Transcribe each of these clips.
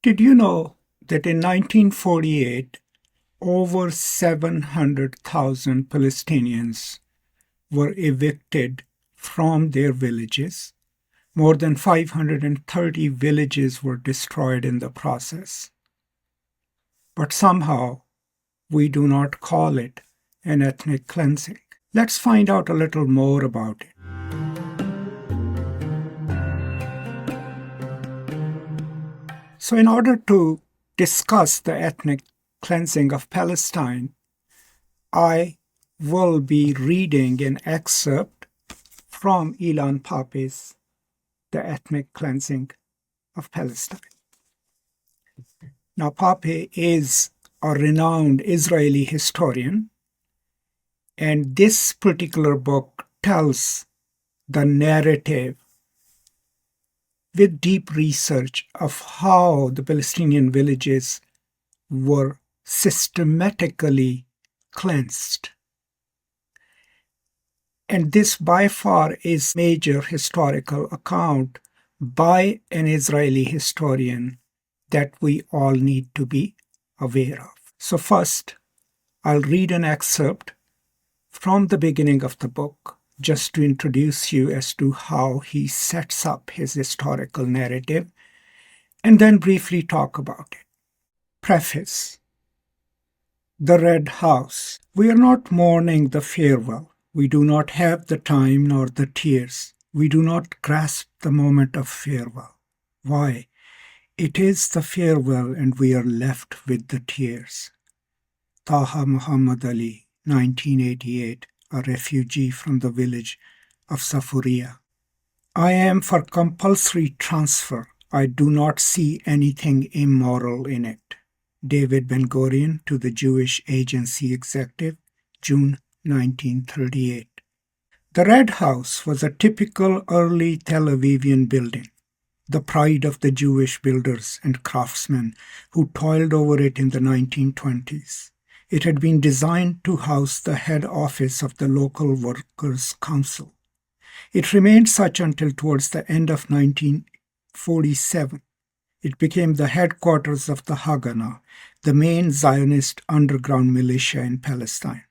Did you know that in 1948, over 700,000 Palestinians were evicted from their villages? More than 530 villages were destroyed in the process. But somehow, we do not call it an ethnic cleansing. Let's find out a little more about it. So, in order to discuss the ethnic cleansing of Palestine, I will be reading an excerpt from Ilan Pappe's The Ethnic Cleansing of Palestine. Now, Pappe is a renowned Israeli historian, and this particular book tells the narrative with deep research of how the Palestinian villages were systematically cleansed. And this by far is a major historical account by an Israeli historian that we all need to be aware of. So first, I'll read an excerpt from the beginning of the book, just to introduce you as to how he sets up his historical narrative, and then briefly talk about it. Preface. The Red House. We are not mourning the farewell. We do not have the time nor the tears. We do not grasp the moment of farewell. Why? It is the farewell and we are left with the tears. Taha Muhammad Ali, 1988, a refugee from the village of Safuria. I am for compulsory transfer. I do not see anything immoral in it. David Ben-Gurion to the Jewish Agency Executive, June 1938. The Red House was a typical early Tel Avivian building, the pride of the Jewish builders and craftsmen who toiled over it in the 1920s. It had been designed to house the head office of the local workers' council. It remained such until towards the end of 1947. It became the headquarters of the Haganah, the main Zionist underground militia in Palestine.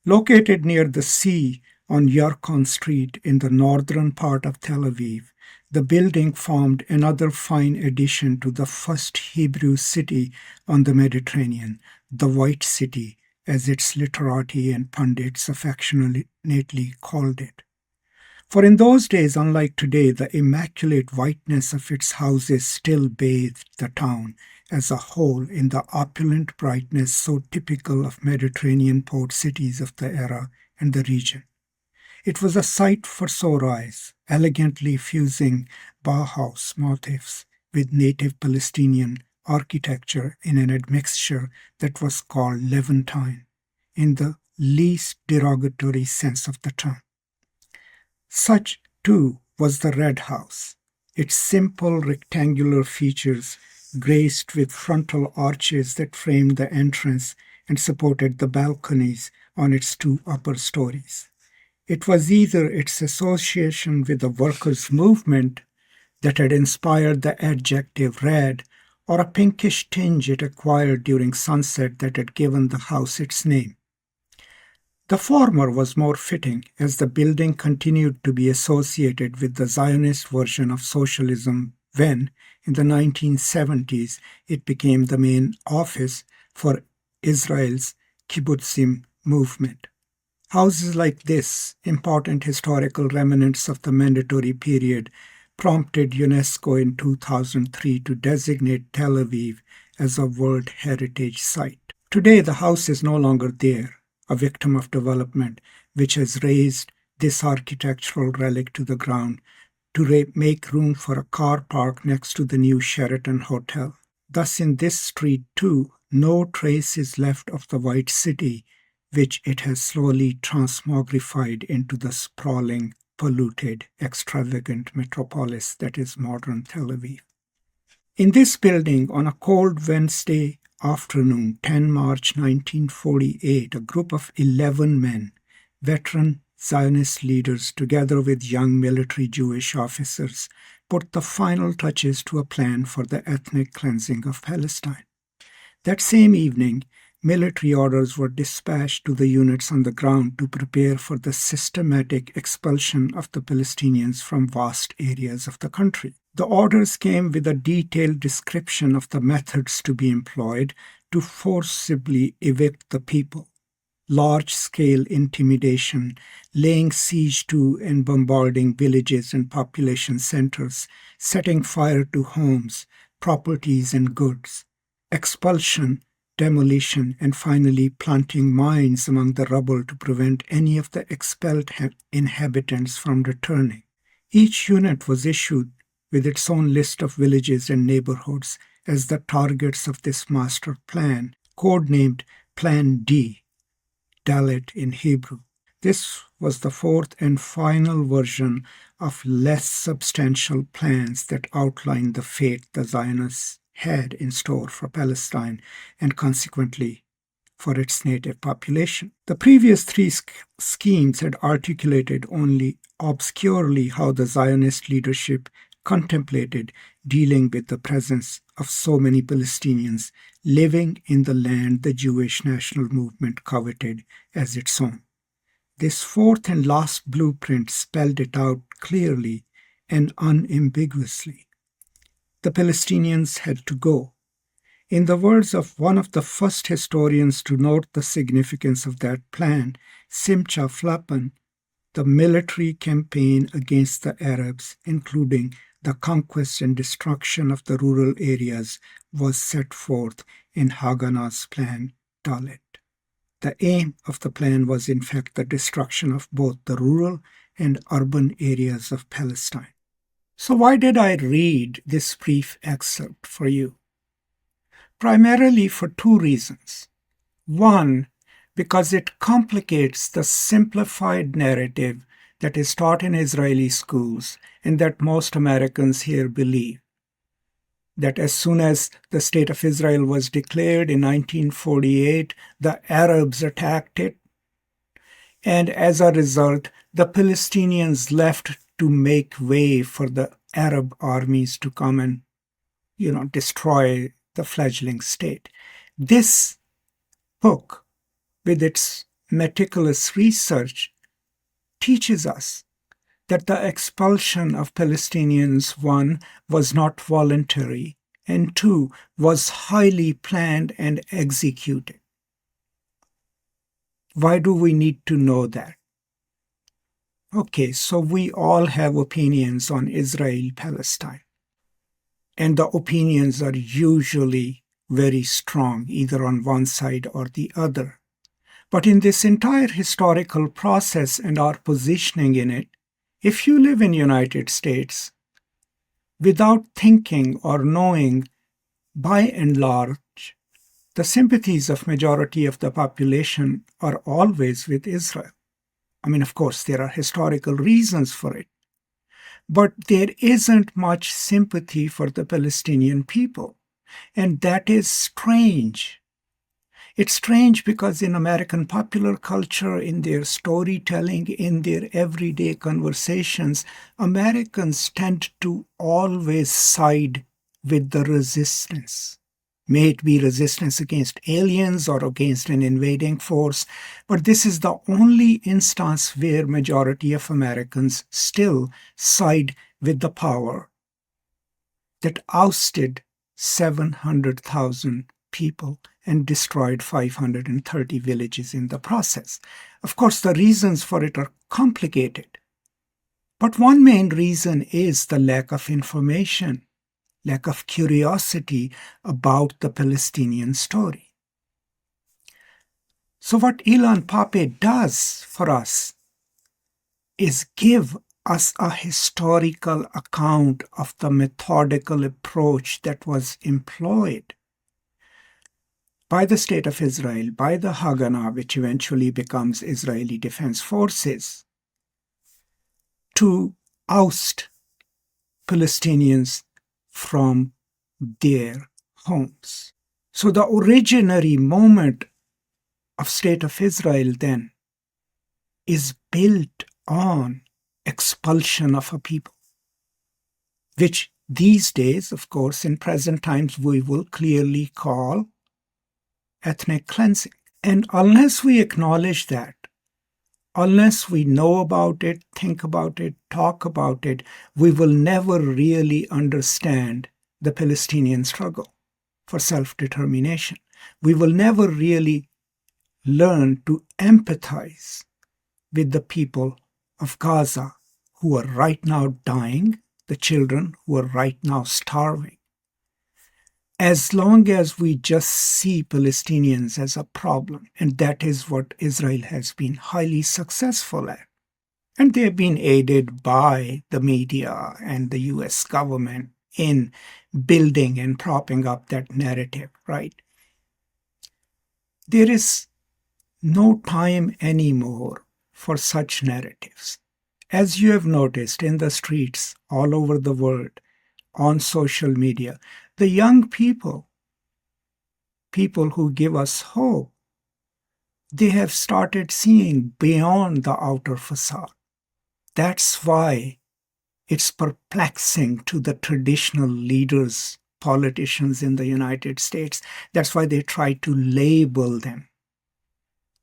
Located near the sea on Yarkon Street in the northern part of Tel Aviv, the building formed another fine addition to the first Hebrew city on the Mediterranean, the White City, as its literati and pundits affectionately called it. For in those days, unlike today, the immaculate whiteness of its houses still bathed the town as a whole in the opulent brightness so typical of Mediterranean port cities of the era and the region. It was a sight for sore eyes, elegantly fusing Bauhaus motifs with native Palestinian architecture in an admixture that was called Levantine, in the least derogatory sense of the term. Such, too, was the Red House, its simple rectangular features graced with frontal arches that framed the entrance and supported the balconies on its two upper stories. It was either its association with the workers' movement that had inspired the adjective red, or a pinkish tinge it acquired during sunset that had given the house its name. The former was more fitting, as the building continued to be associated with the Zionist version of socialism when, in the 1970s, it became the main office for Israel's kibbutzim movement. Houses like this, important historical remnants of the mandatory period, prompted UNESCO in 2003 to designate Tel Aviv as a World Heritage Site. Today, the house is no longer there, a victim of development, which has razed this architectural relic to the ground to make room for a car park next to the new Sheraton Hotel. Thus, in this street, too, no trace is left of the White City, which it has slowly transmogrified into the sprawling, polluted, extravagant metropolis that is modern Tel Aviv. In this building, on a cold Wednesday afternoon, 10 March 1948, a group of 11 men, veteran Zionist leaders, together with young military Jewish officers, put the final touches to a plan for the ethnic cleansing of Palestine. That same evening, military orders were dispatched to the units on the ground to prepare for the systematic expulsion of the Palestinians from vast areas of the country. The orders came with a detailed description of the methods to be employed to forcibly evict the people. Large-scale intimidation, laying siege to and bombarding villages and population centers, setting fire to homes, properties and goods, expulsion, demolition, and finally planting mines among the rubble to prevent any of the expelled inhabitants from returning. Each unit was issued with its own list of villages and neighborhoods as the targets of this master plan, codenamed Plan D, Dalet in Hebrew. This was the fourth and final version of less substantial plans that outlined the fate the Zionists had in store for Palestine and consequently for its native population. The previous three schemes had articulated only obscurely how the Zionist leadership contemplated dealing with the presence of so many Palestinians living in the land the Jewish national movement coveted as its own. This fourth and last blueprint spelled it out clearly and unambiguously. The Palestinians had to go. In the words of one of the first historians to note the significance of that plan, Simcha Flappen, the military campaign against the Arabs, including the conquest and destruction of the rural areas, was set forth in Haganah's plan, Dalet. The aim of the plan was in fact the destruction of both the rural and urban areas of Palestine. So why did I read this brief excerpt for you? Primarily for two reasons. One, because it complicates the simplified narrative that is taught in Israeli schools and that most Americans here believe. That as soon as the State of Israel was declared in 1948, the Arabs attacked it. And as a result, the Palestinians left to make way for the Arab armies to come and, destroy the fledgling state. This book, with its meticulous research, teaches us that the expulsion of Palestinians, one, was not voluntary, and two, was highly planned and executed. Why do we need to know that? Okay, so we all have opinions on Israel-Palestine, and the opinions are usually very strong, either on one side or the other. But in this entire historical process and our positioning in it, if you live in the United States, without thinking or knowing, by and large, the sympathies of majority of the population are always with Israel. I mean, of course, there are historical reasons for it, but there isn't much sympathy for the Palestinian people, and that is strange. It's strange because in American popular culture, in their storytelling, in their everyday conversations, Americans tend to always side with the resistance. May it be resistance against aliens or against an invading force, but this is the only instance where majority of Americans still side with the power that ousted 700,000 people and destroyed 530 villages in the process. Of course, the reasons for it are complicated. But one main reason is the lack of information, lack of curiosity about the Palestinian story. So what Ilan Pappe does for us is give us a historical account of the methodical approach that was employed by the State of Israel, by the Haganah, which eventually becomes Israeli Defense Forces, to oust Palestinians from their homes. So the originary moment of State of Israel then is built on expulsion of a people. which these days, of course, in present times, we will clearly call ethnic cleansing. And unless we acknowledge that, unless we know about it, think about it, talk about it, we will never really understand the Palestinian struggle for self-determination. We will never really learn to empathize with the people of Gaza who are right now dying, the children who are right now starving. As long as we just see Palestinians as a problem, and that is what Israel has been highly successful at, and they have been aided by the media and the US government in building and propping up that narrative, right? There is no time anymore for such narratives. As you have noticed in the streets all over the world, on social media, the young people who give us hope, they have started seeing beyond the outer facade. That's why it's perplexing to the traditional leaders, politicians in the United States. That's why they try to label them,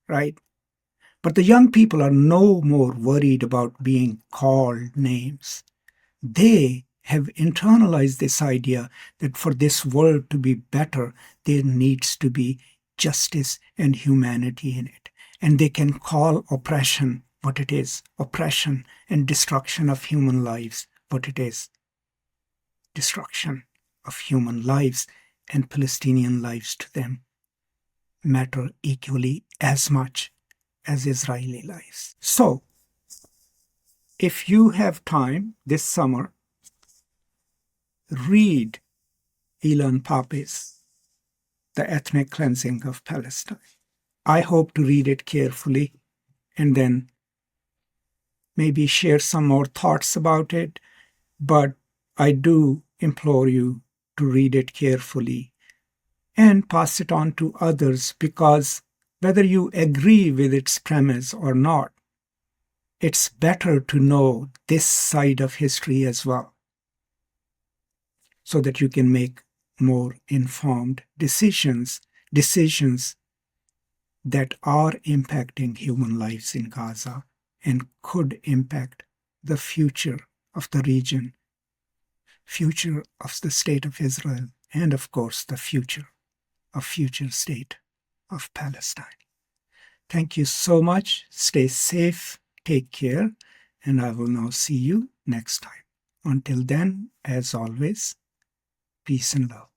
right? But the young people are no more worried about being called names. They have internalized this idea that for this world to be better, there needs to be justice and humanity in it. And they can call oppression what it is, oppression and destruction of human lives what it is, destruction of human lives, and Palestinian lives to them matter equally as much as Israeli lives. So, if you have time this summer, read Ilan Pappe's The Ethnic Cleansing of Palestine. I hope to read it carefully and then maybe share some more thoughts about it, but I do implore you to read it carefully and pass it on to others, because whether you agree with its premise or not, it's better to know this side of history as well, so that you can make more informed decisions that are impacting human lives in Gaza and could impact the future of the region, future of the state of Israel, and of course the future state of Palestine. Thank you so much. Stay safe, take care, and I will now see you next time. Until then, as always, peace and love.